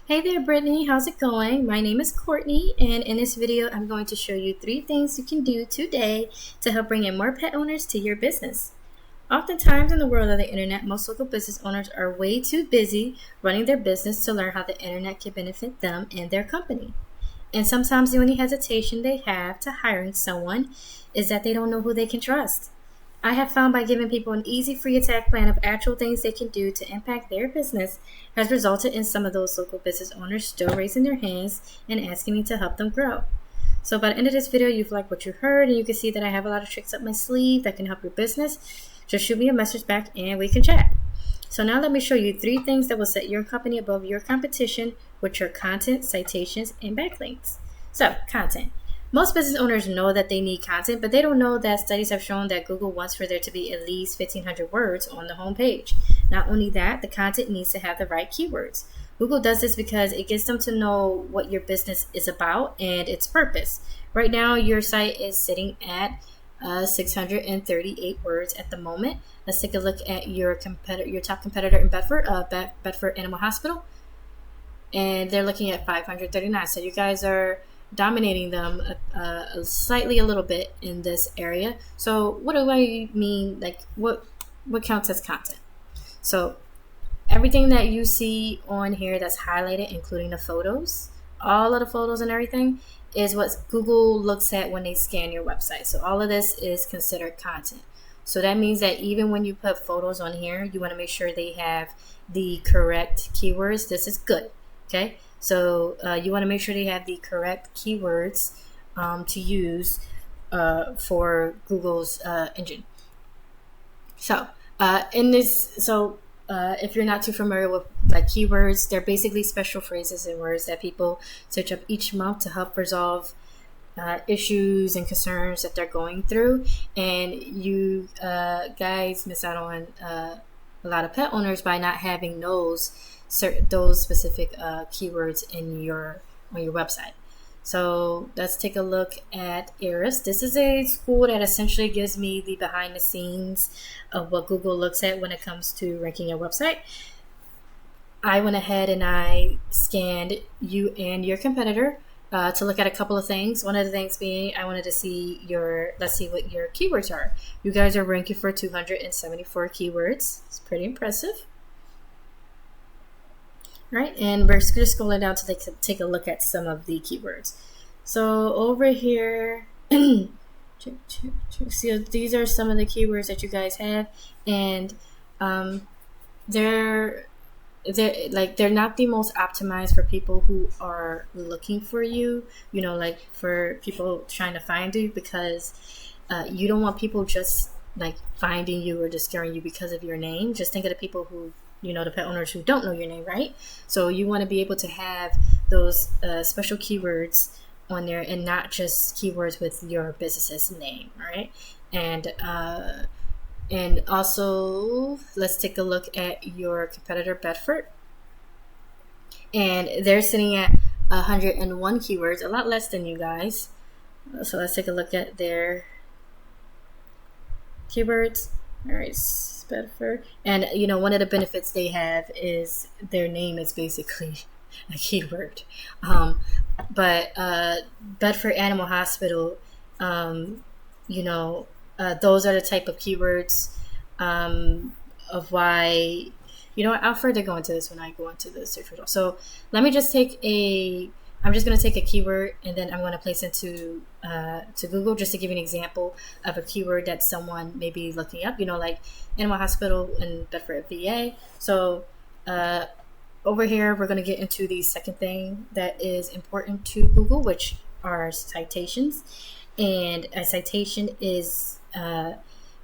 Hey there, Brittany. How's it going? My name is Courtney, and in this video, I'm going to show you 3 things you can do today to help bring in more pet owners to your business. Oftentimes in the world of the internet, most local business owners are way too busy running their business to learn how the internet can benefit them and their company. And sometimes the only hesitation they have to hiring someone is that they don't know who they can trust. I have found by giving people an easy free attack plan of actual things they can do to impact their business has resulted in some of those local business owners still raising their hands and asking me to help them grow. So by the end of this video, you've liked what you heard and you can see that I have a lot of tricks up my sleeve that can help your business. Just shoot me a message back and we can chat. So now let me show you 3 things that will set your company above your competition with your content, citations, and backlinks. So, content. Most business owners know that they need content, but they don't know that studies have shown that Google wants for there to be at least 1,500 words on the homepage. Not only that, the content needs to have the right keywords. Google does this because it gets them to know what your business is about and its purpose. Right now, your site is sitting at 638 words at the moment. Let's take a look at your top competitor in Bedford, Bedford Animal Hospital, and they're looking at 539. So you guys are dominating them slightly a little bit in this area. So what do I mean? Like what counts as content? So everything that you see on here that's highlighted, including the photos, all of the photos and everything, is what Google looks at when they scan your website. So all of this is considered content. So that means that even when you put photos on here, you want to make sure they have the correct keywords. This is good. Okay. So you want to make sure they have the correct keywords to use for Google's engine. So if you're not too familiar with like keywords, they're basically special phrases and words that people search up each month to help resolve issues and concerns that they're going through. And you guys miss out on a lot of pet owners by not having those specific keywords on your website. So let's take a look at Iris. This is a school that essentially gives me the behind the scenes of what Google looks at when it comes to ranking a website. I went ahead and I scanned you and your competitor to look at a couple of things. One of the things being I wanted to see let's see what your keywords are. You guys are ranking for 274 keywords. It's pretty impressive. Right, and we're just scrolling down to take a look at some of the keywords. So over here, see, these are some of the keywords that you guys have, and they're not the most optimized for people who are looking for you. You know, like for people trying to find you, because you don't want people just like finding you or discovering you because of your name. Just think of the people who, you know, the pet owners who don't know your name, right? So you want to be able to have those special keywords on there and not just keywords with your business's name, all right? And also, let's take a look at your competitor, Bedford. And they're sitting at 101 keywords, a lot less than you guys. So let's take a look at their keywords. All right, Bedford. And you know, one of the benefits they have is their name is basically a keyword. But Bedford Animal Hospital, you know, those are the type of keywords of why, you know what, I'll further go into this when I go into the search result. So let me just I'm just going to take a keyword and then I'm going to place it to Google just to give you an example of a keyword that someone may be looking up, you know, like Animal Hospital in Bedford VA. So over here, we're going to get into the second thing that is important to Google, which are citations. And a citation is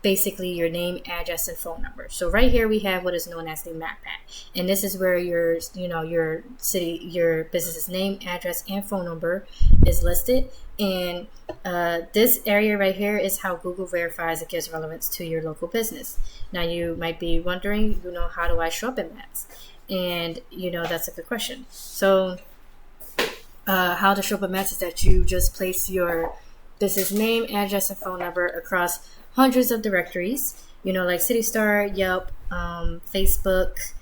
basically your name, address, and phone number. So right here we have what is known as the map pack, and this is where your city, your business's name, address, and phone number is listed. And this area right here is how Google verifies it gives relevance to your local business. Now you might be wondering, you know, how do I show up in maps? And you know, that's a good question. So how to show up in maps is that you just place your business name, address, and phone number across hundreds of directories, you know, like City Star, Yelp, Facebook,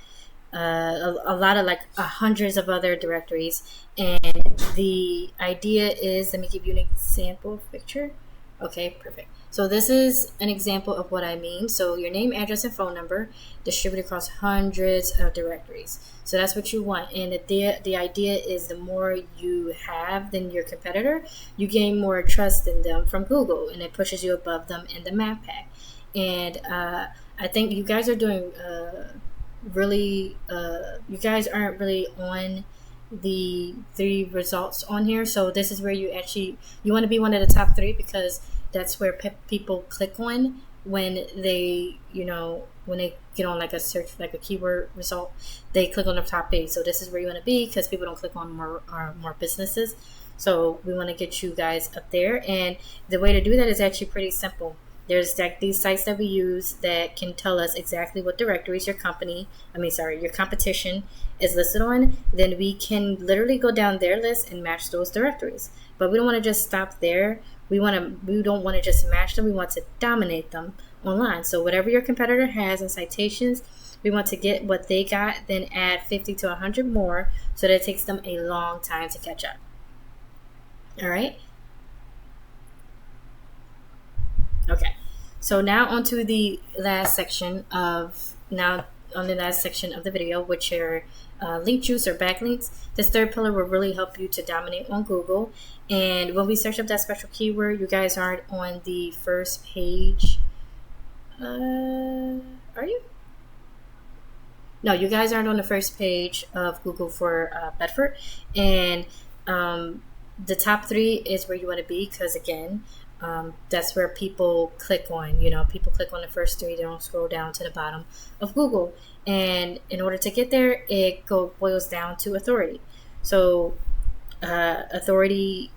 a lot of like hundreds of other directories. And the idea is, let me give you an example picture. Okay, perfect. So this is an example of what I mean. So your name, address, and phone number distributed across hundreds of directories. So that's what you want. And the idea is the more you have than your competitor, you gain more trust in them from Google, and it pushes you above them in the map pack. And I think you guys are doing really, you guys aren't really on the 3 results on here. So this is where you want to be one of the top 3, because that's where people click on when they, when they get on like a search, like a keyword result, they click on the top page. So this is where you want to be, because people don't click on more businesses. So we want to get you guys up there. And the way to do that is actually pretty simple. There's like these sites that we use that can tell us exactly what directories your competition is listed on. Then we can literally go down their list and match those directories. But we don't want to just stop there. We don't want to just match them. We want to dominate them online. So whatever your competitor has in citations, we want to get what they got, then add 50 to 100 more, so that it takes them a long time to catch up. All right. Okay. So now onto the last section of the video, which are link juice or backlinks. This third pillar will really help you to dominate on Google. And when we search up that special keyword, you guys aren't on the first page. Are you? No, you guys aren't on the first page of Google for Bedford. And the top 3 is where you want to be, because again, that's where people click on. People click on the first 3. They don't scroll down to the bottom of Google. And in order to get there, it boils down to authority. So authority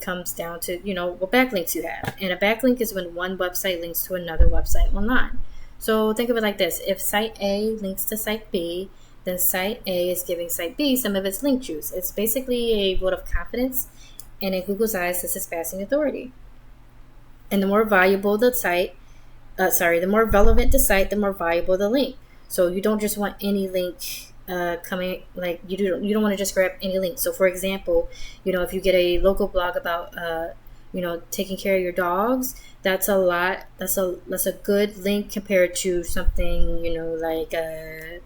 comes down to what backlinks you have. And a backlink is when one website links to another website online. So think of it like this: if site A links to site B, then site A is giving site B some of its link juice. It's basically a vote of confidence. And in Google's eyes, this is passing authority. And the more valuable the site, the more relevant the site, the more valuable the link. So you don't just want any link coming, like you don't want to just grab any link. So for example, if you get a local blog about taking care of your dogs, that's a good link compared to something like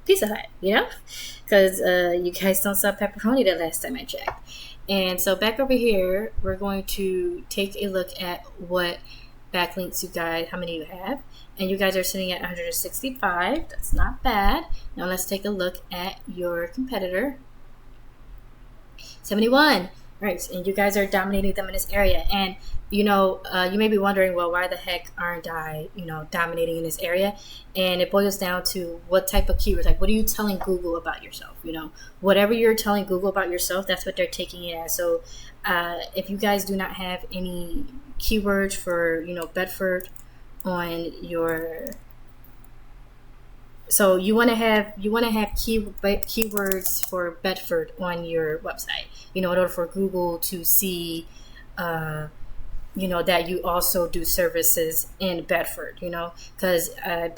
Pizza Hut, because you guys don't sell pepperoni the last time I checked. And so back over here, we're going to take a look at what backlinks you guys, how many you have. And you guys are sitting at 165. That's not bad. Now let's take a look at your competitor. 71. Right, and you guys are dominating them in this area. And you may be wondering, well, why the heck aren't I dominating in this area? And it boils down to what type of keywords. Like, what are you telling Google about yourself? Whatever you're telling Google about yourself, that's what they're taking it as. So if you guys do not have any keywords for Bedford on your, so you want to have keywords for Bedford on your website, in order for Google to see that you also do services in Bedford, because I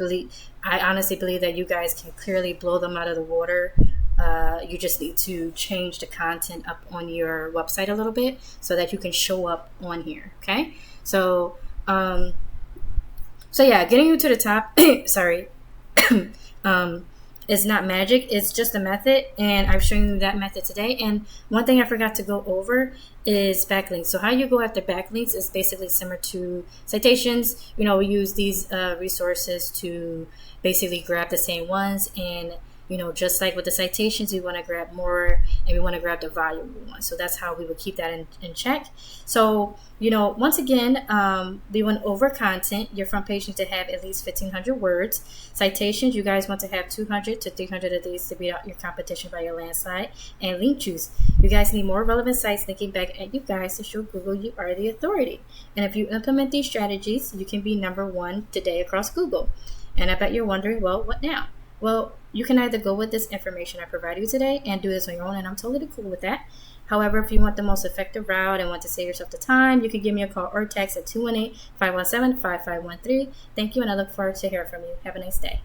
honestly believe that you guys can clearly blow them out of the water. You just need to change the content up on your website a little bit so that you can show up on here. Okay. So yeah, getting you to the top, sorry, it's not magic. It's just a method, and I've shown you that method today. And one thing I forgot to go over is backlinks. So how you go after backlinks is basically similar to citations. We use these resources to basically grab the same ones, and just like with the citations, we want to grab more, and we want to grab the valuable ones. So that's how we would keep that in check. So, once again, we went over content. Your front page needs to have at least 1,500 words. Citations, you guys want to have 200 to 300 of these to beat out your competition by a landslide. And link juice, you guys need more relevant sites linking back at you guys to show Google you are the authority. And if you implement these strategies, you can be number 1 today across Google. And I bet you're wondering, well, what now? Well, you can either go with this information I provided you today and do this on your own, and I'm totally cool with that. However, if you want the most effective route and want to save yourself the time, you can give me a call or text at 218-517-5513. Thank you, and I look forward to hearing from you. Have a nice day.